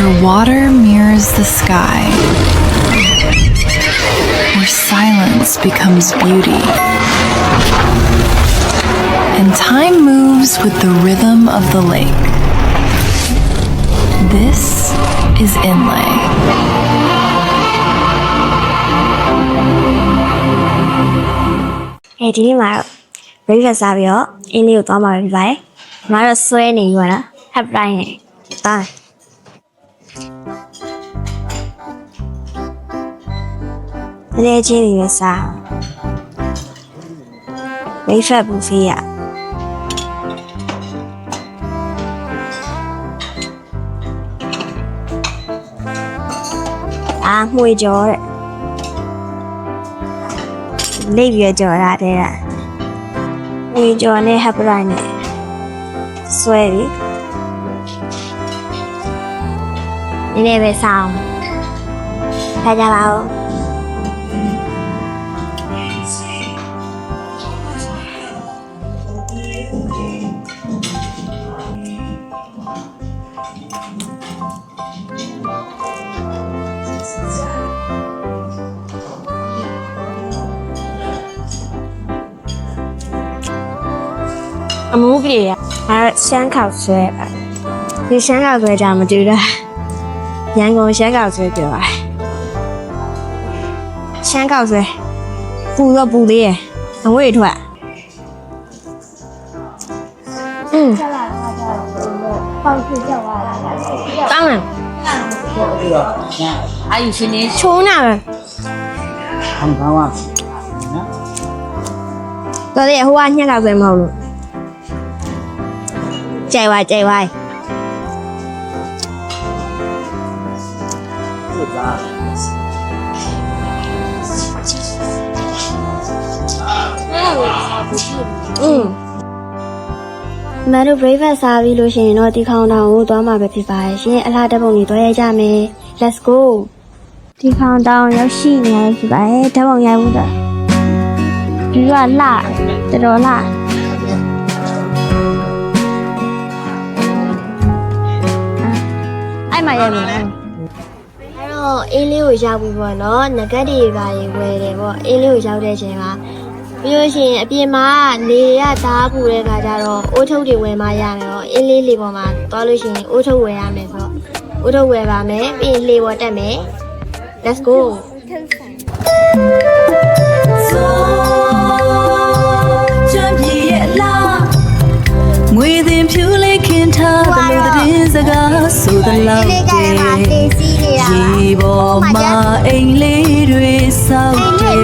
where water mirrors the sky, where silence becomes beauty, and time moves with the rhythm of the lake. This is Inlay. ဒီနေ့မှာတော့ breakfast စားပြီးတော့အင်းလေးကိုသွားမှာပဲဖြစ်ပါတယ်။ကျွန်တော်တို့ဆွဲနေပြီနော် half line နဲ့သွား။လဲချင်းတွေပဲစား။ breakfast buffet ရမှွေကြောတဲ့လိပ်ပြီးကြော်တာတဲ့မှွေကြော်နဲ့ half line နဲ့ဆွဲပြီးနည်းနည်းပဲစားအောင်ထားကြပါဦးအမိုးပြေရရှမ်းခေါက်ဆွဲဒီရှမ်းခေါက်ဆွဲကြမတူတာရန်ကုန်ရှမ်းခေါက်ဆွဲပြောပါရှမ်းခေါက်ဆွဲပူတော့ပူသေးရဲ့အဝေးထွက်ဆက်လာတာကတော့ပေါက်ဖြစ်ကြောက်လာတာတောင်းတယ်အာယူရှင်နေချုံးနာပဲဟမ်ကောင်းပါနော်တော်တယ်ဟိုကညက်ခေါက်ဆွဲမဟုတ်လို့ใจไว้ใจไว้မတို့ breakfast စားပြီးလို့ရှိရင်တော့ဒီခေါင်တောင်ကိုသွားမှာပဲဖြစ်ပါရဲ့ရှင်အလားတပုံကြီးသွားရကြမယ် let's go ဒီခေါင်တောင်ရောက်ရှိနေရဖြစ်ပါရဲ့ဓာတ်ပုံရိုက်ဖို့တော့ဒီကလှတော်လှအဲ့မှာရမယ်အဲ့တော့အင်းလေးကိုရောက်ပြီပေါ့နော်ငကတ်တွေပါရေဝယ်တယ်ပေါ့အင်းလေးကိုရောက်တဲ့အချိန်မှာပြီးလို့ရှိရင်အပြင်မှာနေရဓာတ်ပူတဲ့ခါကျတော့အိုးထုတ်တွေဝယ်မှရမယ်ပေါ့အင်းလေးလေပေါ်မှာသွားလို့ရှိရင်အိုးထုတ်ဝယ်ရမယ်ဆိုတော့အိုးထုတ်ဝယ်ပါမယ်ပြီးရင်လေပေါ်တက်မယ် let's go ငွေသင်ဖြူလေးခင်ထားတဲ့သတင်းစကားဆိုသလောက်တည်းရေပေါ်မှာအိမ်လေးတွေစောက်တယ်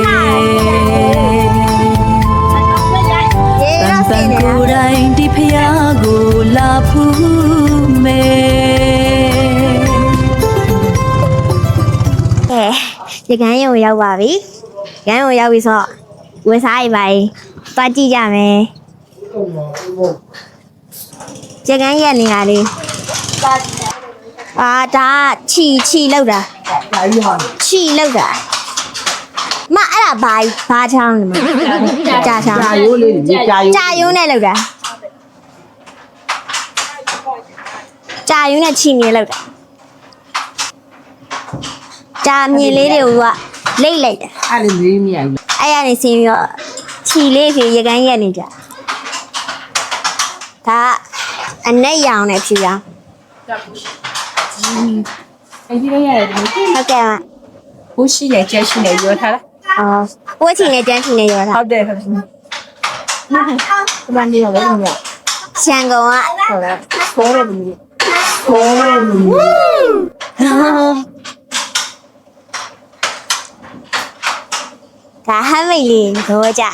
တန်ကိုယ်တိုင်ဒီဖျားကိုလာဖူးမယ်ရကန်းရုံရောက်ပါပြီရကန်းရုံရောက်ပြီဆိုတော့ဝယ်စားရပါပြီသွားကြည့်ကြမယ်ရကန်းရက်နေရလေးဒါချီလောက်တာချီလောက်တာမအဲ့ဒါဘာချောင်းလဲမကြာချောင်းကြာရိုးလေးကြာရိုးနဲ့လောက်တာကြာရိုးနဲ့ချီနေလောက်တာကြာမြေလေးတွေကလိတ်လိုက်တာအဲ့လိုလေးမရဘူးအဲ့ရနေဆင်းပြီးတော့ချီလေးဖြေရကန်းရက်နေကြဒါအနက်ရောင်နဲ့ဖြူရောင်အဲ့ဒီလေးရတယ်ဟုတ်ကဲ့ပါဘိုးရှိနဲ့ကျက်ရှိနဲ့ရောထားလားဘိုးချီနဲ့ကျန်းချီနဲ့ရောထားဟုတ်တယ်ဟုတ်တယ်ဘာနေရောလဲခင်ဗျရှန်ကုန်ကဟုတ်လားခေါ်ရတယ်ဒီခေါ်ရတယ်ဒါဟမ်းမိတ်လေးတော့ကြ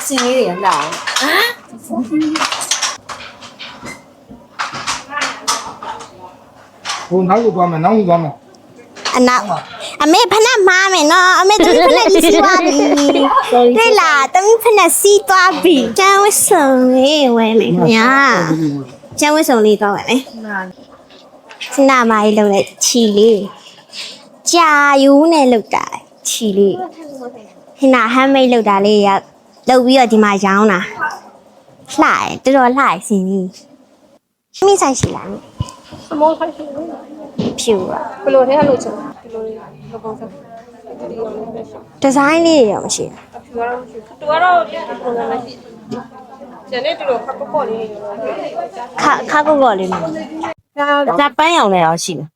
စင်းလေးတွေလာဟိုနောက်ကိုသွားမယ်နောက်ကိုသွားမယ်အနောက်အမေဖနက်မားမယ်နော်အမေသူဖနက်စီးသွားပြီတဲ့လားတမီးဖနက်စီးသွားပြီကျန်းဝတ်စုံလေးဝယ်မယ်ခင်ဗျာကျန်းဝတ်စုံလေးတော့ဝယ်မယ်စနာမကြီးလုံးလိုက်ချီလေးကြာယူနဲ့လောက်တာချီလေးဟိနာဟမ်းမိတ်လောက်တာလေးရလောက်ပြီးတော့ဒီမှာရောင်းတာလှတယ်တော်တော်လှစင်းကြီးမိဆိုင်ရှိလား မောခိုင်းရှိ ဖြူပါ ဘလို့ထဲလို့ချင်ဒီလိုလောပုံစံဒီလိုလေးပဲရှိ ဒီဇိုင်းလေးရောမရှိ အဖြူကတော့မရှိတူကတော့ဒီပုံစံနဲ့ရှိကျန်တဲ့ဒီလိုခပ်ကော့လေးတွေတော့ ခါကောလေးနော်ဒါပန်းရောင်လည်းရောရှိတယ်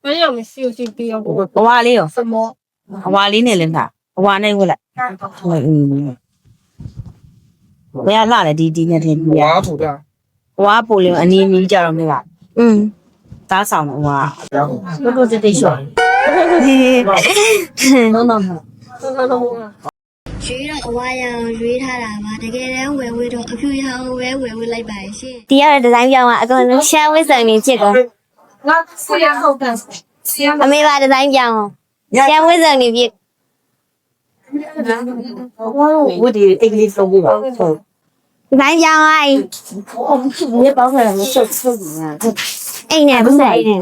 ဘယ်ရောက်မရှိရှိပြီးအောင် ဘဝလေးရော စမော ဘဝလေးနဲ့လည်းလားဘဝနဲ့ဝက်လိုက်ဘယ်လာလဲဒီနဲ့တင်ပြ ဝါပူတာ ဘဝပို့လေးအနီးနီးကြတော့မင်းက သားဆောင်ဘဝတို့တို့တိတ်ရှော့နော်နော် ရွေးတော့အဝါရောင်ရွေးထားတာပါတကယ်တမ်းဝယ်ဝေးတော့အဖြူရောင်ဝယ်ဝေးလိုက်ပါရှင်ဒီရတဲ့ဒီဇိုင်းပြောင်းကအကုန်လုံးရှမ်းဝစ်စုံနေဖြစ်ကုန် ငါဆီရဟုတ်တယ်ဆီရ အမေပါဒီဇိုင်းပြောင်းရှမ်းဝစ်စုံနေဖြစ် ဝတ်ဒီအင်္ဂလိပ်ဆုံးပြပါဟုတ် ဒီဇိုင်းပြောင်းလိုက် ဒီပေါင်းတယ်မဆုပ်ဆုပ်နေတာ အိမ်နဲ့ဘူးအိမ်နဲ့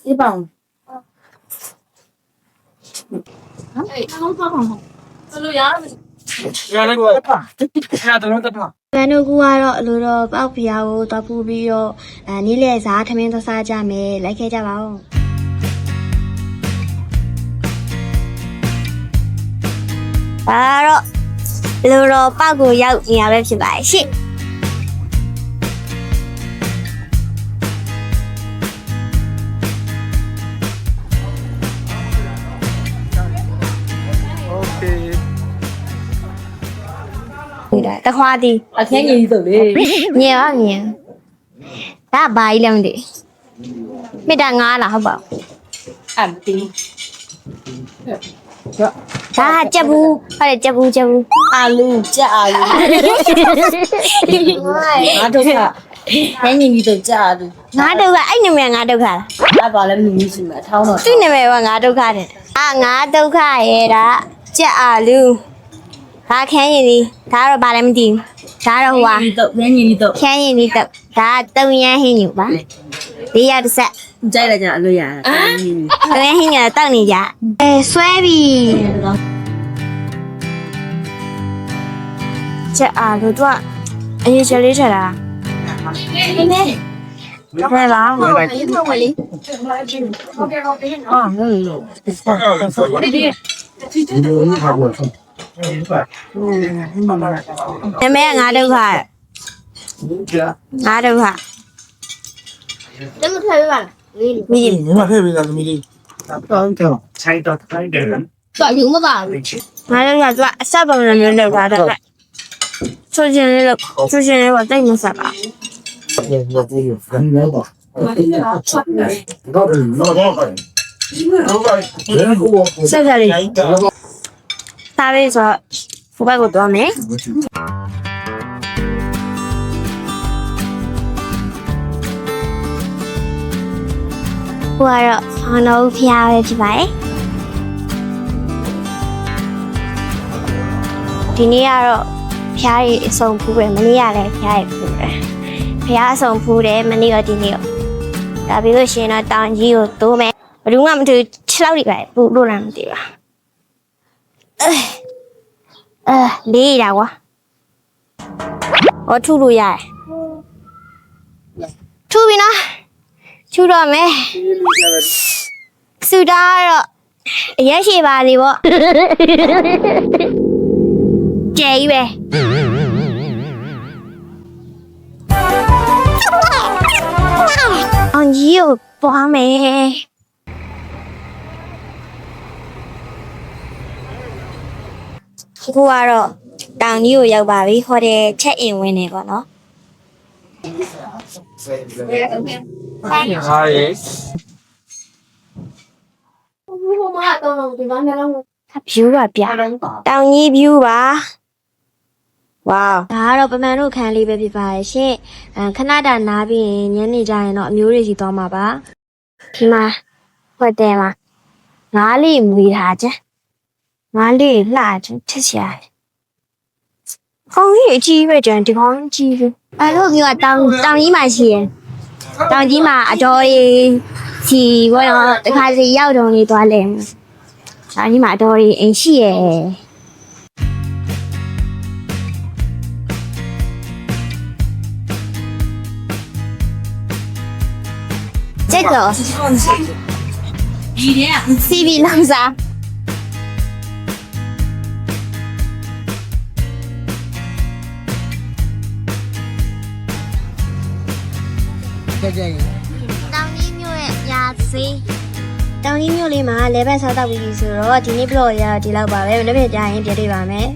ဒီပေါင်း ရတယ်ကွာရတယ်တော့ ဘန်တို့ကတော့အလိုတော့ပောက်ဖျားကိုတောက်ပူပြီးတော့နီးလေစားထမင်းသွားစားကြမယ်လိုက်ခဲ့ကြပါဦးဒါတော့လိုတော့ပောက်ကိုရောက်နေရပဲဖြစ်ပါရဲ့ရှင့် โอเค ဒါတခွားတီး အခင်းကြီးဆိုလေ မြင်ပါမြင်ဒါဘာကြီးလဲမသိမေတ္တာငါးလားဟုတ်ပါဘူး အမ်တီ ဒါကကြက်ဘူးဟုတ်တယ်ကြက်ဘူး အာလူကြက်အာလူငါတို့ကခင်းကြီးဆိုကြက်အာလူ ငါဒုက္ခအဲ့နာမည်ငါဒုက္ခလား အဲ့ပါလဲမြင်ရှိမှာအထောင်းတော့ သူ့နာမည်ကငါဒုက္ခတဲ့ငါဒုက္ခရဲ့ဒါကြက်အာလူဒါခန်းရင်ဒီဒါတော့ဘာလဲမသိဘူးဒါတော့ဟိုဟာ ဒီတော့ခင်းကြီးတော့ ခန်းရင်ဒီတော့ဒါတုံရမ်းဟင်းညူပါဒီရတစ်ဆက် ကြိုက်လိုက်ကြအလို့ရတာ တုံရမ်းဟင်းညူတောက်နေကြဆွဲပြီကြက်အာလူတို့ကအရေးချလေးထတာနေနေဘယ်လားမဟုတ်ဘူးဝယ်လေး အာဟဲ့လို့ နာမည်ကငါဒုက္ခငါဒုက္ခလက်မထည့်ပါလားမင်း ဒီမှာဖဲ့ပေးတာသမီးလေးတော့ခြိုက်တော့ထိုင်းတယ် တော့ယူမပါဘူးငါဒုက္ခသူကအဆက်ပုံနဲ့မျိုးလောက်တာတဲ့ဆိုရှင်လေးတော့ဆိုရှင်လေးကတိတ်မဆက်ပါ တော့ဒီရဖန်နေပါတော့တော့ပါဆက်ကြလေးစားလေးဆိုဖူဘက်ကိုတော့မယ်ဟိုကတော့ဆောင်းတော့ဖျားပဲဖြစ်ပါတယ်ဒီနေ့ကတော့ဖျားရီအစုံဖူးပဲမနေ့ကလည်းဖျားရီဖူးတယ်ဖျားအစုံဖူးတယ်မနေ့ကဒီနေ့ဒါပြီးလို့ရှိရင်တော့တောင်ကြီးကိုတိုးမယ်ဘယ်သူမှမထူ6လောက်တွေပဲပူလို့လည်းမသိပါလေးရကွာဟောထူလို့ရတယ်ထူပြီနော်ထူတော့မယ်စူတာတော့အရက်ရှိပါလေပေါ့ကျဲကြီးပဲအောင်ကြီးကိုပွားမယ်ခုကတော့တောင်ကြီးကိုရောက်ပါပြီဟိုတယ်ချက်အင်ဝင်နေပေါ့နော် ဟာရေ ဖြူပါဗျာတောင်ကြီးဖြူပါဝါဒါကတော့ပမန်တို့ခန်းလေးပဲဖြစ်ပါရဲ့ရှင်ခဏတာနားပြီးရင်ညနေကျရင်တော့အမျိုးတွေစီသွားမှာပါဒီမှာဟိုတယ်မှာငါးလေးမွေထားခြင်းငါးလေးလှခြင်းချက်ချရတယ်ကောင်းကြီးအကြီးပဲကြံဒီကောင်းကြီးပဲအဲ့လိုမျိုးကတောင်ကြီးမှာရှိရင်တောင်ကြီးမှာအတော်ကြီးစီဘောတော့တခါစီရောက်တော့နေသွားလဲတောင်ကြီးမှာအတော်ကြီးအိမ်ရှိရဲ့ တော့စီဗီလောင်စား ကြက်ကြက် တောင်ကြီးမြို့ရဲ့ရာစေးတောင်ကြီးမြို့လေးမှာလေဘက်ဆောက်တော့ပြီးဆိုတော့ဒီနေ့ဘလော့ရဒီလောက်ပါပဲလည်းပဲကြာရင်ပြည့်တွေ့ပါမယ်